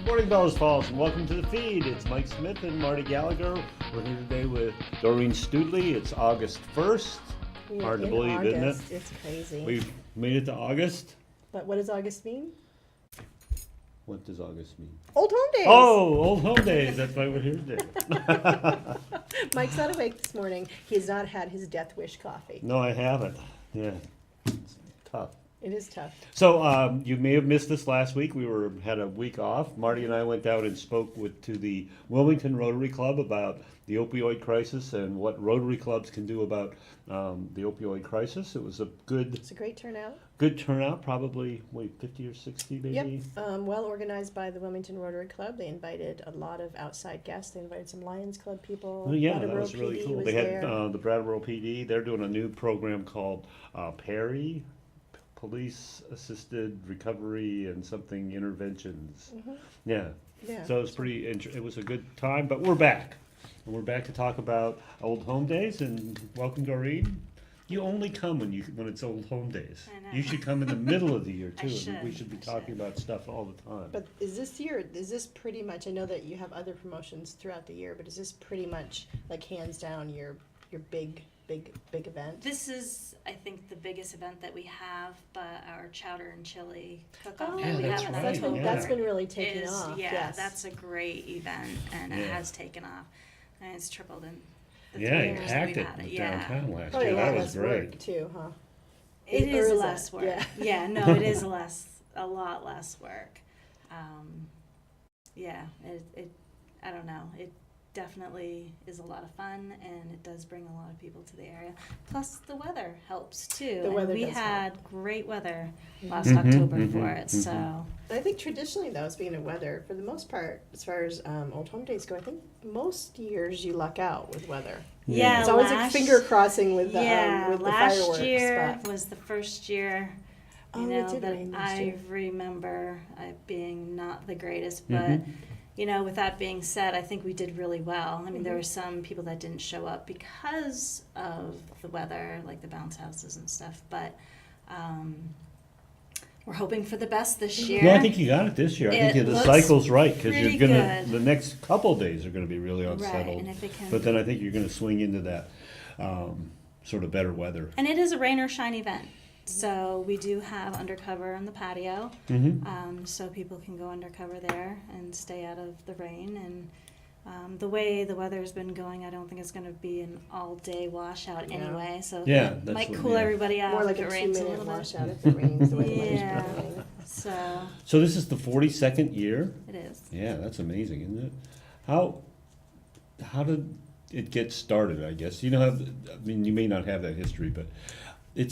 Morning, Bellows Falls, and welcome to the feed. It's Mike Smith and Marty Gallagher. We're here today with Doreen Stoodley. It's August 1st. We are Hard to in believe, August. isn't it? It's crazy. We've made it to August. But what does August mean? What does August mean? Old Home Days. Oh, Old Home Days. That's why we're here today. Mike's not awake this morning. He has not had his death wish coffee. No, I haven't. Yeah, it's tough. It is tough. So you may have missed this last week. We had a week off. Marty and I went out and spoke to the Wilmington Rotary Club about the opioid crisis and what Rotary clubs can do about the opioid crisis. It was It's a great turnout. good turnout, probably 50 or 60 maybe. Yep. Well organized by the Wilmington Rotary Club. They invited a lot of outside guests. They invited some Lions Club people. Oh, yeah, that Brattleboro was really PD cool. was They had there. the Brattleboro PD. They're doing a new program called Perry, Police Assisted Recovery and something interventions. Yeah. Yeah. So it was it was a good time, but we're back. And we're back to talk about Old Home Days, and welcome, Doreen. You only come when it's Old Home Days. I know. You should come in the middle of the year too. I We should. should be I talking should. about stuff all the time. But is this pretty much, I know that you have other promotions throughout the year, but is this pretty much hands down your big event? This is, I think, the biggest event that we have, but our chowder and chili cook-off Oh, that we that's have right, That's been, yeah. that's been really taking is, off. yeah, Yes. that's a great event, and it Yeah. has taken off, and it's tripled in the Yeah, 3 you years that packed we've it had it. Yeah, downtown last Probably year. a lot That was less great. work too, huh? it Or is is less it? work. Yeah. Yeah, no, it is a lot less work. Yeah, it I don't know, it definitely is a lot of fun, and it does bring a lot of people to the area. Plus, the weather helps too. The weather and we does had great weather last Mhm, October mhm, for it, mhm. so I think traditionally, though, speaking of weather, for the most part, as far as Old Home Days go, I think most years you luck out with weather. yeah. It's always like last- finger crossing with the yeah, with the last fireworks. year But was the first year. You Oh, it know did that rain last I year. remember being not the greatest, but Mhm. you know, with that being said, I think we did really well. I mean, there were some people that didn't show up because of the weather, like the bounce houses and stuff, but we're hoping for the best this year. No, I think you got it this year. I It think the looks cycle's right because pretty you're gonna good. the next couple of days are gonna be really right, unsettled. and if it can, But then I think you're gonna swing into that sort of better weather. and it is a rain or shine event. So we do have undercover on the patio, Mm-hmm. so people can go undercover there and stay out of the rain. And the way the weather's been going, I don't think it's going to be an all-day washout Yeah. anyway. So Yeah, it that's might what- cool yeah. everybody off more like if a it rains a 2-minute little bit. washout if it rains the way the weather's Yeah. been going. So So this is the 42nd year. it is. Yeah, that's amazing, isn't it? How did it get started? I guess you know. I mean, you may not have that history, but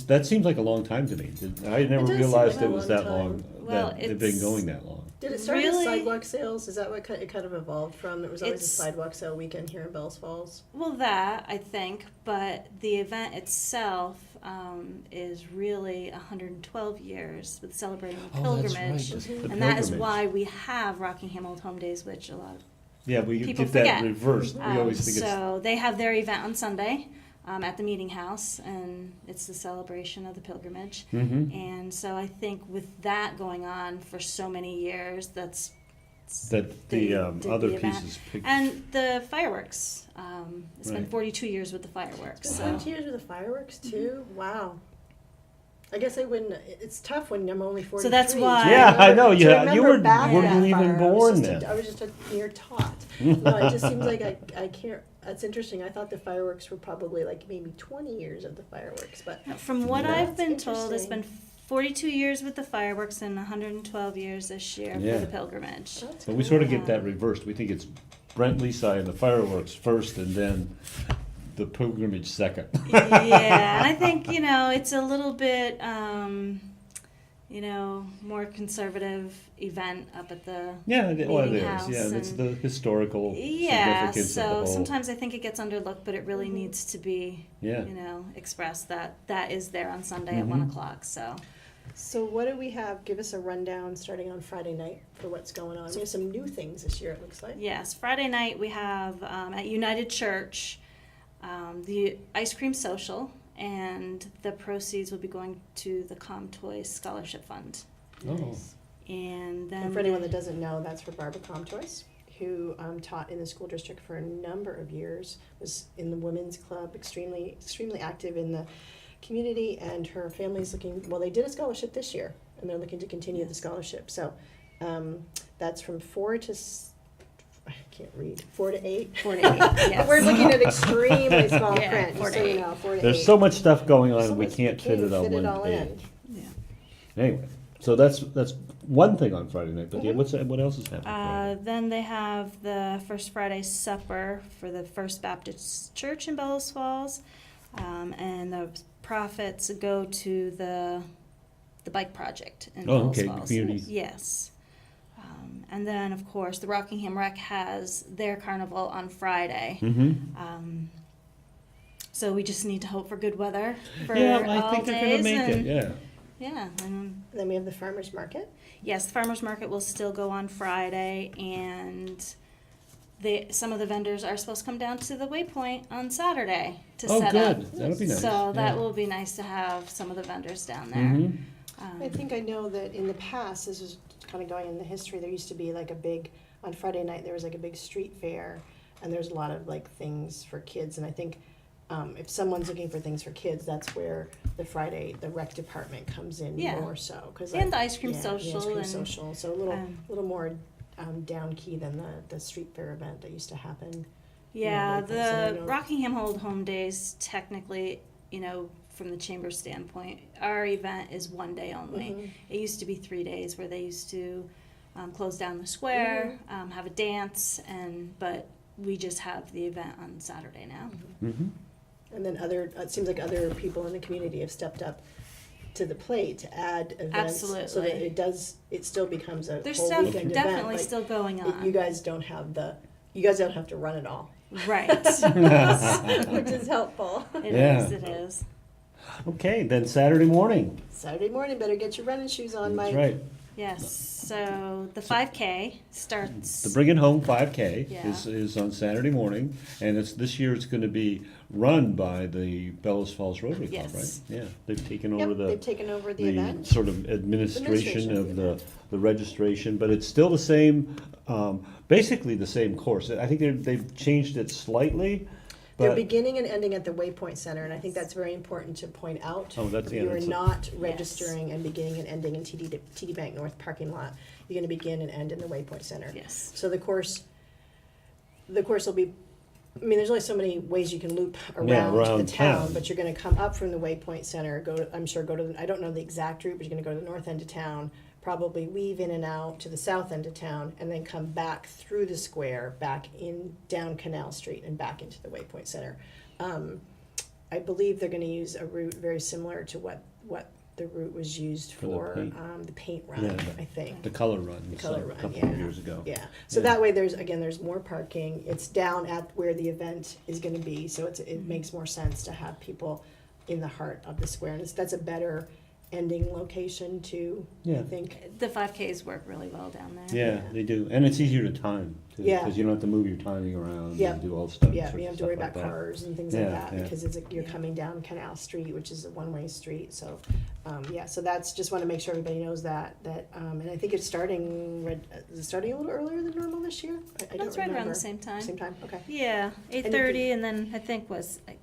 that seems like a long time to me. I never does seem realized like it a was long that long. time. Well, that it'd been it's- going that long. Did it start Really? as sidewalk sales? Is that what it kind of evolved from? There was always a It's- sidewalk sale weekend here in Bellows Falls. Well, that I think, but the event itself is really 112 years with celebrating the pilgrimage. The And that is pilgrimage. why we have Rockingham Old Home Days, which a lot of Yeah, we people get that forget. reversed. We always think it's so they have their event on Sunday at the meeting house, and it's the celebration of the pilgrimage. Mhm. And so I think with that going on for so many years, that's that they the did other the event. pieces. And the fireworks. It's been Right. 42 years with the fireworks. It's So. been 2 years with the fireworks too. Wow. I guess I wouldn't. It's tough when I'm only 43. that's why- Yeah, I know. To Yeah, remember you were back weren't that even far, born then. I was just a mere tot. No, it just seems like I can't. That's interesting. I thought the fireworks were probably like maybe 20 years of the fireworks, but From what Yeah. I've been That's told, it's been interesting. 42 years with the fireworks and 112 years this year Yeah. for the pilgrimage. that's But we cool. sort of get that reversed. We think it's Brent Lisi and the fireworks first, and then the pilgrimage second. Yeah, and I think, it's a little bit, more conservative event up at the Yeah, well, it meeting is. house Yeah, and it's and- the historical Yeah, significance of so the whole. sometimes I think it gets underlooked, but it really needs to be, Yeah. expressed that is there on Sunday at 1 o'clock, so. So what do we have? Give us a rundown starting on Friday night for what's going on. We have some new things this year. It looks like. Yes, Friday night we have at United Church the ice cream social, and the proceeds will be going to the Com Toys Scholarship Fund. Oh, And then And for anyone that doesn't know, that's for Barbara Comtois, who taught in the school district for a number of years, was in the women's club, extremely active in the community, and her family's looking, well, they did a scholarship this year, and they're looking to continue the scholarship. So that's from 4 to 8. 4 to 8, yes. We're looking at extremely small Yeah, print, 4 just to so you 8. know, 4 to 8. There's so much stuff going on, So we much- can't fit it on one all in. page. Yeah. Anyway, so that's one thing on Friday night, but yeah, Mhm. what else is happening Friday? Then they have the First Friday supper for the First Baptist Church in Bellows Falls, and the profits go to the bike project in Oh, Bellows okay, Falls. community. Yes. And then, of course, the Rockingham Rec has their carnival on Friday. Mm-hmm. So we just need to hope for good weather for Yeah, I all think they're gonna days. make it, and, yeah. yeah, and Then we have the farmer's market. yes, the farmers market will still go on Friday, and some of the vendors are supposed to come down to the Waypoint on Saturday to Oh, set good, up. that'll be nice. So that yeah. will be nice to have some of the vendors down there. Mhm. I think I know that in the past, this is kind of going in the history, there used to be like a big, on Friday night, there was like a big street fair, and there's a lot of like things for kids, and I think if someone's looking for things for kids, that's where the rec department comes in Yeah. more so. 'Cause And the ice cream the social ice cream and, social, so a little more down key than the street fair event that used to happen. Yeah, Waypoint Center, I the know. Rockingham Hold Home Days, technically, from the chamber standpoint, our event is one day only. Mhm. It used to be 3 days where they used to close down the square, have a dance, but we just have the event on Saturday now. Mhm. And then it seems like other people in the community have stepped up to the plate to add events. So that Absolutely. it still becomes a There's whole stuff weekend event. definitely like, still going on. You guys don't have to run it all, Right. which is helpful. Yeah. It is. Okay, then Saturday morning, Saturday morning, better get your running shoes on, that's Mike. right. Yes, so the 5K starts. The Bring It Home 5K Yeah. is on Saturday morning, and this year it's gonna be run by the Bellows Falls Rotary Club, right? Yes. Yeah, they've taken over Yep, the. they've taken over the event. Sort of administration Administration of of the, the the registration, but it's still the same, basically the same course. I think they've changed it slightly, They're but, beginning and ending at the Waypoint Center, and I think that's very important to point out. Oh, that's- yeah, You are that's a- not registering and beginning and ending in TD Bank North parking lot. You're gonna begin and end in the Waypoint Center. Yes. So the course will be, I mean, there's only so many ways you can loop around the around town, town. but you're gonna come up from the Waypoint Center, I don't know the exact route, but you're gonna go to the north end of town, probably weave in and out to the south end of town, and then come back through the square, back in, down Canal Street and back into the Waypoint Center. I believe they're gonna use a route very similar to what the route was used For the for, paint. the paint run, Yeah, I think. the color run, The so color a run, couple yeah. of years ago. Yeah, so Yeah. that way there's more parking, it's down at where the event is gonna be, so it makes more sense to have people in the heart of the square, and that's a better ending location too, I Yeah. think. The 5Ks work really well down there. Yeah, they do, and it's easier to time, too, Yeah. because you don't have to move your timing around Yeah. and do all stuff. Yeah, sorts you of have to worry stuff about like that. cars and things Yeah, like that, yeah. because you're Yeah. coming down Canal Street, which is a one-way street, so, so that's, just wanna make sure everybody knows that, and I think it's starting, is it starting a little earlier than normal this year? I don't That's right around remember. the same time. Same time, okay. Yeah, 8:30, and then I think was like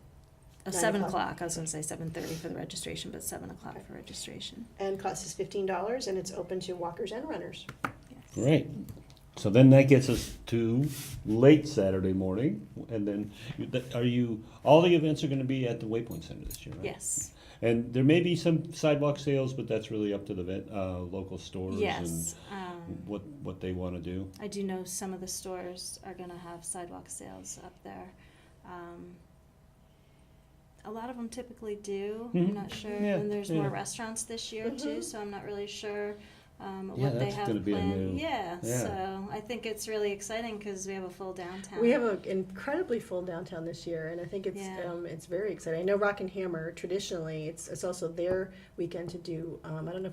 9 7 o'clock. o'clock. I was gonna say 7:30 for the registration, but 7 o'clock for registration. And cost is $15, and it's open to walkers and runners. Great. So then that gets us to late Saturday morning, and then all the events are gonna be at the Waypoint Center this year, right? Yes, And there may be some sidewalk sales, but that's really up to the local stores yes. and what they wanna do. I do know some of the stores are gonna have sidewalk sales up there. A lot of them typically do. Mhm. I'm not sure. Yeah, And there's yeah. more restaurants this year too, Mhm. so I'm not really sure Yeah, what they that's have gonna be a planned. new- Yeah, yeah. so I think it's really exciting because we have a full downtown. We have an incredibly full downtown this year, and I think Yeah. it's very exciting. I know Rock and Hammer traditionally it's also their weekend to do. I don't know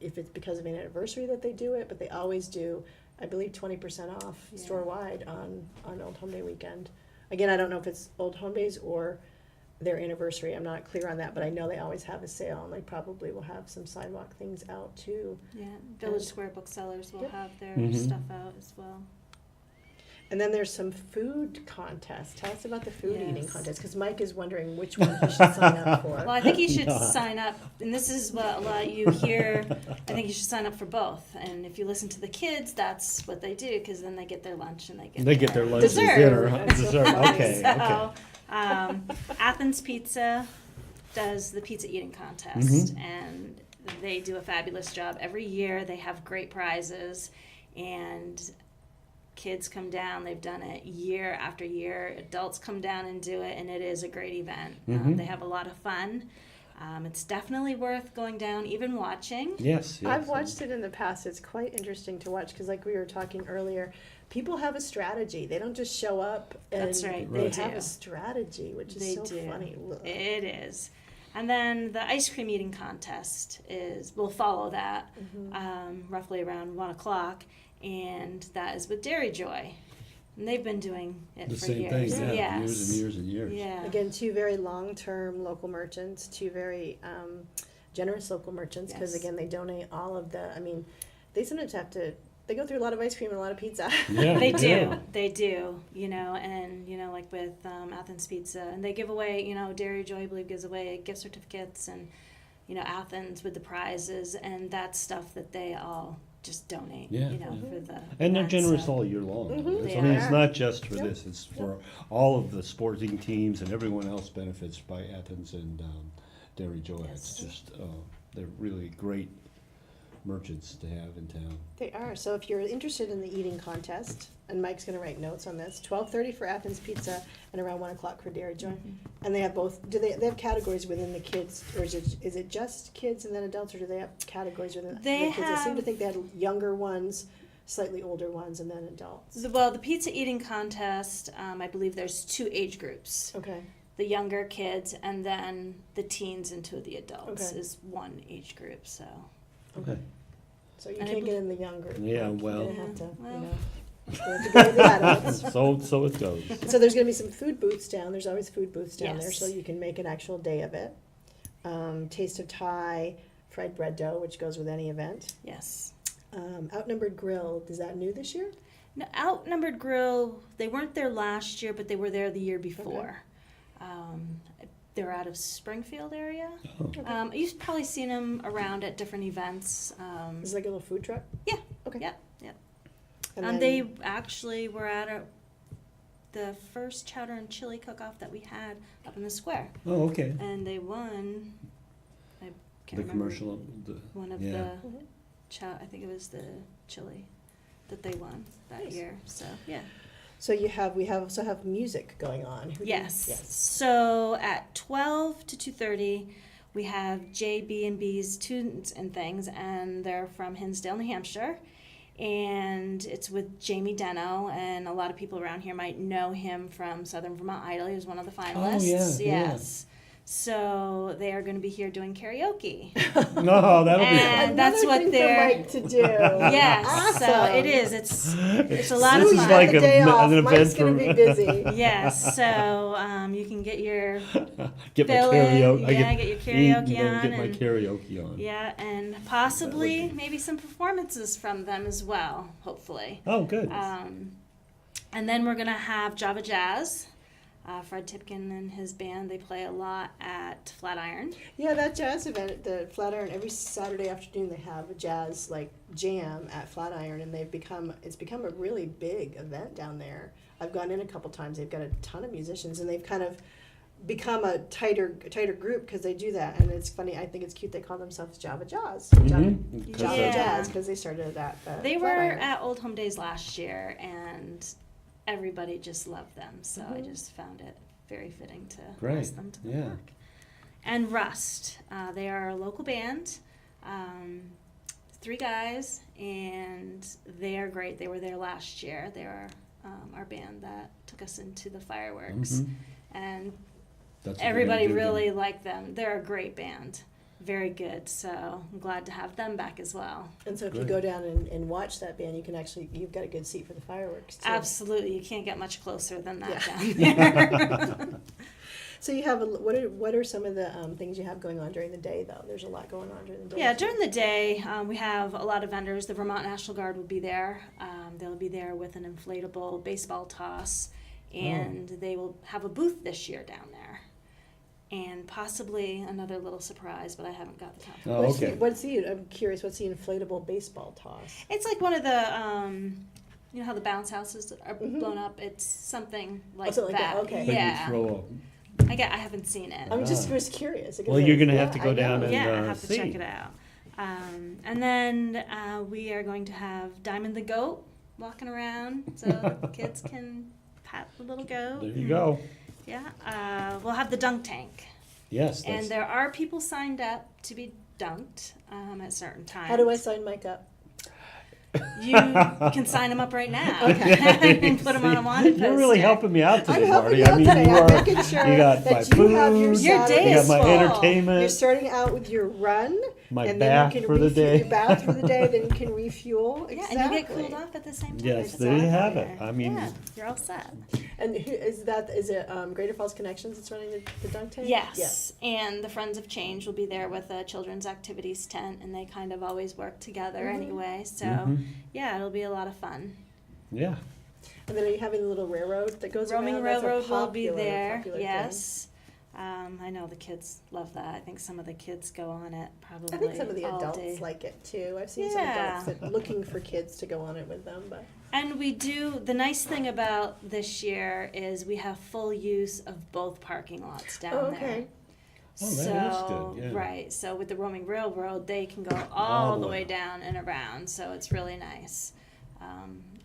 if it's because of an anniversary that they do it, but they always do. I believe 20% off Yeah. store wide on Old Home Day weekend. Again, I don't know if it's Old Home Days or their anniversary. I'm not clear on that, but I know they always have a sale, and they probably will have some sidewalk things out too. Yeah, Village Square Booksellers will Yep. have their Mhm. stuff out as well. And then there's some food contests. Tell us about the food eating Yes. contest, because Mike is wondering which one he should sign up for. Well, I think you should No. sign up, and this is what a lot you hear. I think you should sign up for both. And if you listen to the kids, that's what they do, because then they get their lunch and They get their lunch and dessert. dinner, huh? That's so Dessert, funny. okay, So, okay. Athens Pizza does the pizza eating contest, Mhm. and they do a fabulous job every year. They have great prizes, and kids come down. They've done it year after year. Adults come down and do it, and it is a great event. Mhm. They have a lot of fun. It's definitely worth going down, even watching. Yes, yes. I've watched it in the past. It's quite interesting to watch, because like we were talking earlier, people have a strategy. They don't just show up and That's right, they they have do. a strategy, which is They so do. funny. Ugh. It is. And then the ice cream eating contest will follow that roughly around 1 o'clock, and that is with Dairy Joy. And they've been doing it The for same thing, years. yeah, Yes. years and years and years. Yeah. Again, two very long-term local merchants, two very generous local merchants, because Yes. again, they donate all of the, I mean, they sometimes have to, they go through a lot of ice cream and a lot of pizza. Yeah, They do, yeah. they do, and, like with Athens Pizza, and they give away, Dairy Joy, I believe, gives away gift certificates, and, Athens with the prizes, and that's stuff that they all just donate, Yeah, for the And they're event, generous so- all year long. Mhm. It's- They I mean, it's are. not just for Yep. this, it's for all of the sporting teams, and everyone else benefits by Athens and Dairy Joy. It's Yes. just, they're really great merchants to have in town. They are. So if you're interested in the eating contest, and Mike's going to write notes on this, 12:30 for Athens Pizza and around 1 o'clock for Dairy Joy. And they have both. Do they have categories within the kids, or is it just kids and then adults, or do they have categories within They the kids? I seem to have- think they had younger ones, slightly older ones, and then adults. Well, the pizza eating contest, I believe there's 2 age groups. Okay. The younger kids, and then the teens into the adults Okay. is one age group, so. Okay. So you And I can't get in the younger. Yeah, group. well- You're gonna have to, Well. you have to go with the adults. So it goes. So there's going to be some food booths down. There's always food booths down there, Yes. so you can make an actual day of it. Taste of Thai, fried bread dough, which goes with any event. Yes. Outnumbered Grill, is that new this year? No, Outnumbered Grill, they weren't there last year, but they were there the year before. They're out of Springfield area. Oh. You've probably seen them around at different events. Is it like a little food truck? Yeah. Okay. Yeah. And then- They actually were at the first chowder and chili cook-off that we had up in the square, Oh, okay. and they won. I can't The remember commercial, one of yeah. the I think it was the chili that they won that Nice. year. So yeah. So we also have music going on. Who do you- Yes. So at 12 to 2:30, we have JB&B's Tunes and Things, and they're from Hinsdale, New Hampshire. And it's with Jamie Deno, and a lot of people around here might know him from Southern Vermont Idol. He was one of the finalists. yeah, yeah. Yes. So they are going to be here doing karaoke. No, that'll be And fun. that's Another what thing for they're- Mike to do. Yes. So Awesome. it is. It's a lot This of is fun. like the day an off. event Mike's going for- to be busy. Yes. So you can get your Get my fill in, karaoke. I yeah, get get your eat karaoke and then on get my and- karaoke on. Yeah, and possibly maybe some performances from them as well, hopefully. Oh, good. And then we're going to have Java Jazz. Fred Tipkin and his band, they play a lot at Flatiron. Yeah, that jazz event at the Flatiron, every Saturday afternoon they have a jazz jam at Flatiron, and it's become a really big event down there. I've gone in a couple times. They've got a ton of musicians, and they've kind of become a tighter group because they do that. And it's funny. I think it's cute. They call themselves Java Jazz. Mhm. Java Yeah. Jazz, because they started at They were Flatiron. at Old Home Days last year, and everybody just loved them. So I just found it very fitting to Great. ask them to come Yeah. back. And Rust, they are a local band, 3 guys, and they are great. They were there last year. They are our band that took us into the fireworks, Mhm. and That's what everybody we're gonna do really liked them. They're a great band. Very good, so I'm glad to have them back as well. And so if you Great. go down and watch that band, you've got a good seat for the fireworks too. Absolutely, you can't get much closer than that Yeah. down there. So you have, what are some of the things you have going on during the day, though? There's a lot going on during the day. Yeah, during the day, we have a lot of vendors. The Vermont National Guard will be there. They'll be there with an inflatable baseball toss, and they will have a booth this year down there. And possibly another little surprise, but I haven't got the time. Oh, okay. I'm curious, what's the inflatable baseball toss? It's like one of the, you know how the bounce houses are blown up? It's something like something like that. that, okay. Like you Yeah. throw I haven't seen it. I'm just was curious. Well, you're gonna have to go down and Yeah, I have to see. check it out. And then we are going to have Diamond the Goat walking around, so kids can pat the little goat. There you go. Yeah, we'll have the dunk tank, Yes. and there are people signed up to be dunked at certain times. How do I sign Mike up? You can sign them up right now and put them on a wanted You're really poster. helping me out today, I'm helping Marty. you I out mean, today. you I'm are. making sure You got my that you food. have your Your day you got is my full. entertainment. You're starting out with your run, My and bath then you can for the day. Your bath for the day, then you can refuel. Yeah, Exactly. and you get cooled off at the same time. Yes, It's there you all have there. it. I mean- yeah, you're all set. And who is that? Is it Greater Falls Connections that's running the dunk tank? Yes, and the Friends of Change will be there with a children's activities tent, and they kind of always work together anyway. So yeah, it'll be a lot of fun. Yeah. And then are you having a little railroad that goes Roaming around? That's a Railroad will be popular- there. popular thing. Yes. I know the kids love that. I think some of the kids go on it probably I think some of the all adults day. like it too. I've seen Yeah. some adults that looking for kids to go on it with them, but And we do, the nice thing about this year is we have full use of both parking lots down oh, there. okay. Oh, that is So, good, yeah. right, so with the roaming railroad, they can go all the way down and around, so it's really nice.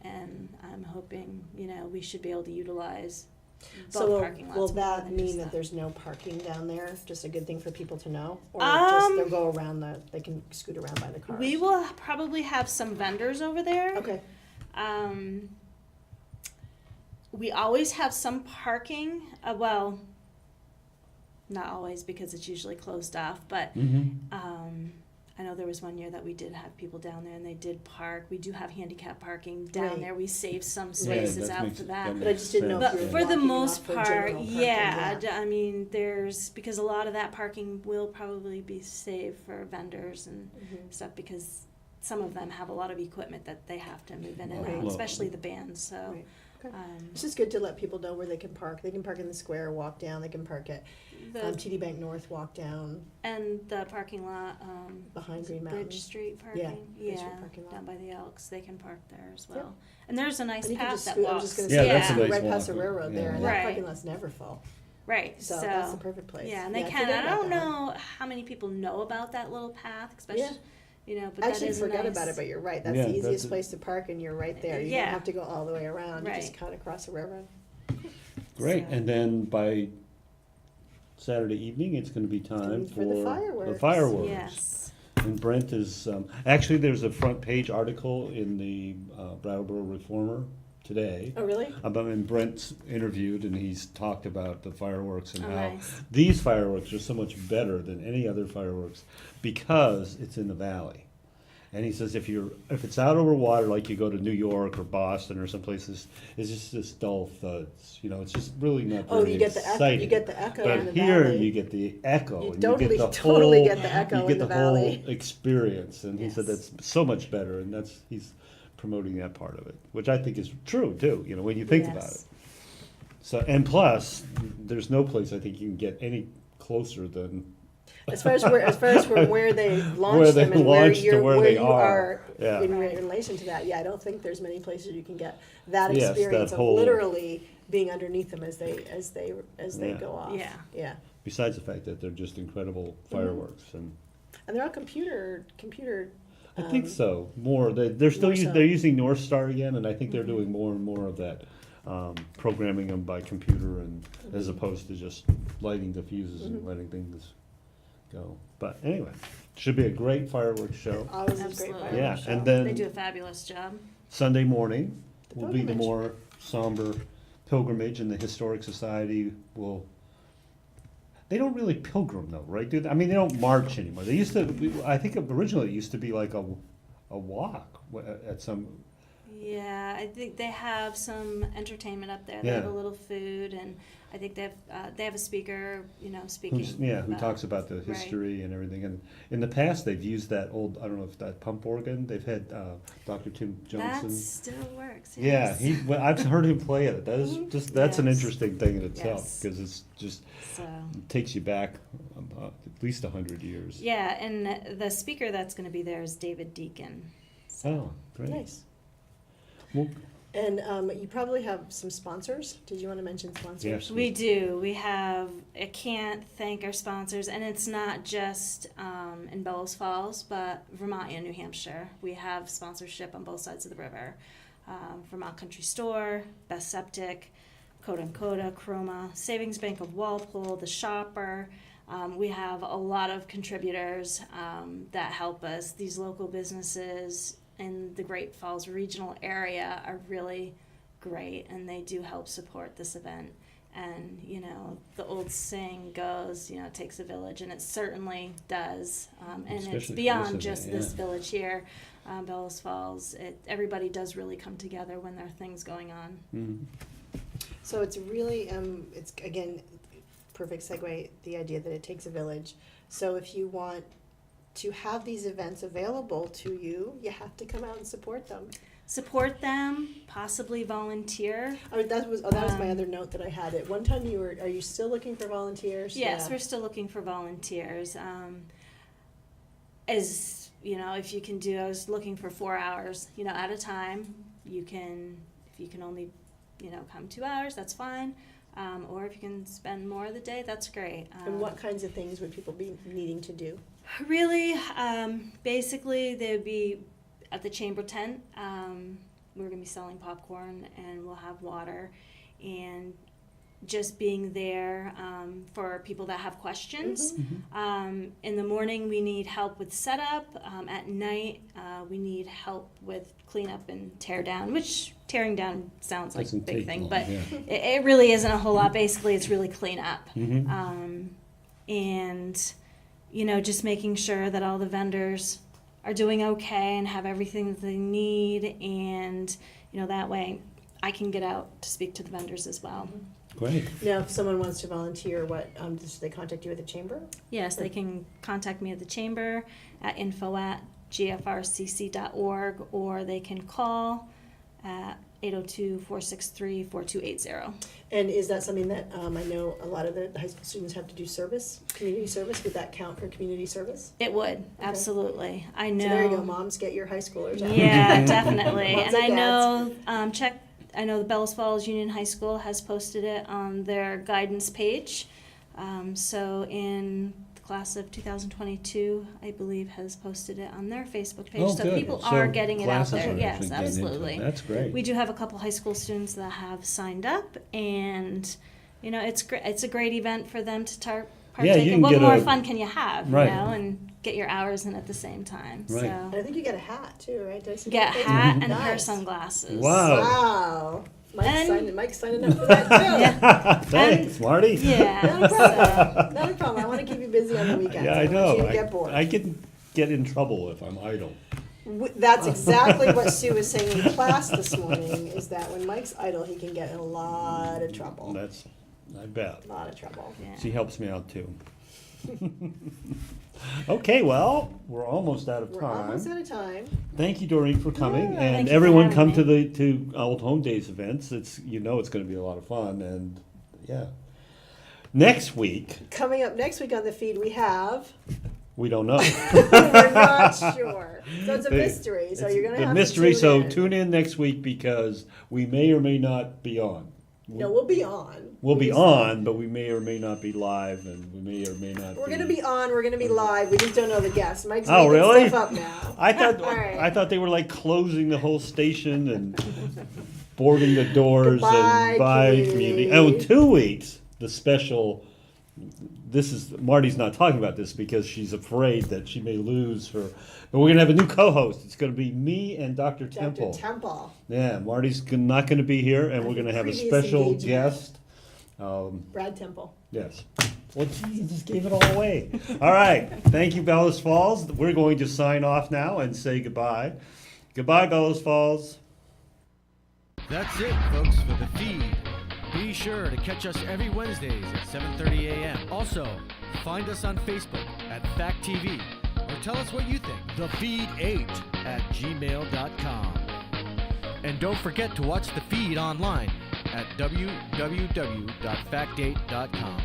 And I'm hoping, we should be able to utilize both So parking lots. will more that than mean just that there's no parking down there? Just a good thing for people to know, or Um, just they'll go around they can scoot around by the cars. We will probably have some vendors over there. Okay. We always have some parking, well, not always because it's usually closed off, but I know there was one year that we did have people down there and they did park. We do have handicap parking down Right. there. We saved some Yeah, spaces that out makes for it- that. But I just didn't know makes if But you sense. were for the blocking most off for part, general parking, yeah, I mean, because a lot of that parking will probably be saved for vendors and stuff because some of them have a lot of equipment that they have to move in and Okay. out, especially the bands, so. Right. Okay. um, It's just good to let people know where they can park. They can park in the square, walk down. They can park at the TD Bank North, walk down And the parking lot, behind Green Mountain. Bridge Street parking, Bridge Street parking lot. down by the Elks, they can park there as well. Yep. And there's a nice And you can path just that scoot, I was walks. just gonna Yeah, say, that's a scoot nice right past the walk. railroad there, Yeah. and Right. that parking lot's never full. Right, So so, that's the perfect place. yeah, and they I can, forget I about don't that. know how many people know about that little path, especially, Yeah. but I that actually is forgot nice. about it, but you're right. That's Yeah, the that's easiest it. place to park, and you're right there. You Yeah. don't have to go all the way around. You just Right. cut across the railroad. Great. So- And then by Saturday evening, it's going to be time For the fireworks. The fireworks. Yes, And Brent is, actually, there's a front page article in the Brattleboro Reformer today. Oh, really? And Brent's interviewed and he's talked about the fireworks and Oh, how nice. these fireworks are so much better than any other fireworks because it's in the valley. And he says if it's out over water, like you go to New York or Boston or some places, it's just this dull thuds. It's just really not very Oh, you get the echo. exciting. You get the echo in But the here valley. you get the echo. You and totally, you get the totally whole, get the echo you get in the the valley. whole experience. And he said Yes. that's so much better, and he's promoting that part of it, which I think is true too. When you think about it. Yes. So and plus, there's no place I think you can get any closer than As far as from where they launched Where they them and where launched to you're where where they you are. Yeah. in relation to that. Yeah, I don't think there's many places you can get that Yes, that experience whole- of literally being underneath them as they Yeah. go off. Yeah. Yeah. besides the fact that they're just incredible fireworks, and And they're all computer. I think so. More they're still More so. they're using North Star again, and I think they're doing more and more of that, programming them by computer and as opposed to just lighting the fuses and letting things go. But anyway, should be a great fireworks show. Always a great Absolutely. fireworks Yeah, show. and then They do a fabulous job. Sunday morning will be the pilgrimage. more somber pilgrimage, and the Historic Society will. They don't really pilgrim though, right? Do they? I mean, they don't march anymore. They used to. I think originally it used to be like a walk at some. Yeah, I think they have some entertainment up there. They have Yeah. a little food, and I think they have a speaker, speaking. Who talks about the history and everything. And in the past, they've used that old, I don't know if that pump organ. They've had Dr. Tim Johnson. That still works. Yeah, Yes. well, I've heard him play it. That is just that's an Yes. interesting thing in itself Yes. because it's just So. it takes you back at least 100 years. Yeah, and the speaker that's going to be there is David Deacon. So. Oh, great. Nice. Well, And you probably have some sponsors. Did you want to mention sponsors? Yes. We do. We have, I can't thank our sponsors, and it's not just in Bellows Falls, but Vermont and New Hampshire. We have sponsorship on both sides of the river. Vermont Country Store, Best Septic, Coda and Coda, Chroma, Savings Bank of Walpole, The Shopper. We have a lot of contributors that help us. These local businesses in the Great Falls regional area are really great, and they do help support this event. And the old saying goes, it takes a village, and it certainly does. And Especially it's for beyond this just event, this yeah. village here, Bellows Falls. Everybody does really come together when there are things going on. mhm. So it's really, it's again, perfect segue, the idea that it takes a village. So if you want to have these events available to you, you have to come out and support them. Support them, possibly volunteer. That was my other note that I had. At one time are you still looking for volunteers? Yes, Yeah. we're still looking for volunteers. If you can do, I was looking for 4 hours, at a time. If you can only, come 2 hours, that's fine. Or if you can spend more of the day, that's great. And what kinds of things would people be needing to do? Really, basically, they would be at the chamber tent. We're going to be selling popcorn, and we'll have water, and just being there for people that have questions. In the morning, we need help with setup. At night, we need help with cleanup and tear down, which tearing down sounds like a Doesn't big take thing, long, but yeah. it really isn't a whole lot. Basically, it's really clean up. Mhm. And just making sure that all the vendors are doing okay and have everything that they need, and that way I can get out to speak to the vendors as well. Great. Now, if someone wants to volunteer, does they contact you at the chamber? Yes, they can contact me at the chamber at info@gfrcc.org, or they can call at 802-463-4280. And is that something that I know a lot of the high school students have to do community service? Would that count for community service? It would, absolutely. I know. So there you go, moms, get your high schoolers out. Yeah, definitely. Moms And I and know, I know the Bellows Falls Union High School has posted it on their guidance page. So in the class of 2022, I believe, has posted it on their Facebook page. Oh, So good. people So are getting it out classes there. are Yes, actually getting into it. absolutely. That's great. We do have a couple high school students that have signed up, and it's great. It's a great event for them to partake Yeah, you in. can What get more a- fun can you have, Right. and get your hours in at the same time. Right. And So I think you get a hat too, right? Did I see get a that? hat and a pair of Nice. sunglasses. Wow. Wow. And- Mike's signing up for that too. Yeah. Thanks, Marty. Yeah. Not a problem. Not a problem. I want to keep you busy on the weekends. Yeah, I don't know. want you to get bored. I can get in trouble if I'm idle. That's exactly what Sue was saying in class this morning, is that when Mike's idle, he can get in a lot of trouble. I bet. A lot of trouble. Yeah. She helps me out too. Okay, well, we're almost out of We're time. almost out of time. Thank you, Doreen, for coming, Yeah, and thank you for everyone having come me. to Old Home Days events. It's it's going to be a lot of fun, and yeah. Next week, Coming up next week on the feed, we have. we don't know. We're not sure. So it's a The- mystery. So It's you're going to the have mystery. to So in. tune in next week because we may or may not be on. No, we'll be on. We'll be just- on, but we may or may not be live, and we may or may not. We're going to be on. We're going to be live. We just don't know the guests. Mike's Oh, making really? stuff up now. I thought All right. I thought they were like closing the whole station and boarding the doors Goodbye, and bye community. community. Oh, in 2 weeks, the special. This is Marty's not talking about this because she's afraid that she may lose her. But we're gonna have a new co-host. It's gonna be me and Dr. Temple. Dr. Temple. Yeah, Marty's not gonna be here, and we're gonna have a Previous special engagement. guest. Brad Temple. Yes. Well, geez, you just gave it all away. All right. Thank you, Bellows Falls. We're going to sign off now and say goodbye. Goodbye, Bellows Falls. That's it, folks, for the feed. Be sure to catch us every Wednesdays at 7:30 a.m. Also, find us on Facebook at Fact TV or tell us what you think. thefeed8@gmail.com. And don't forget to watch the feed online at www.fact8.com.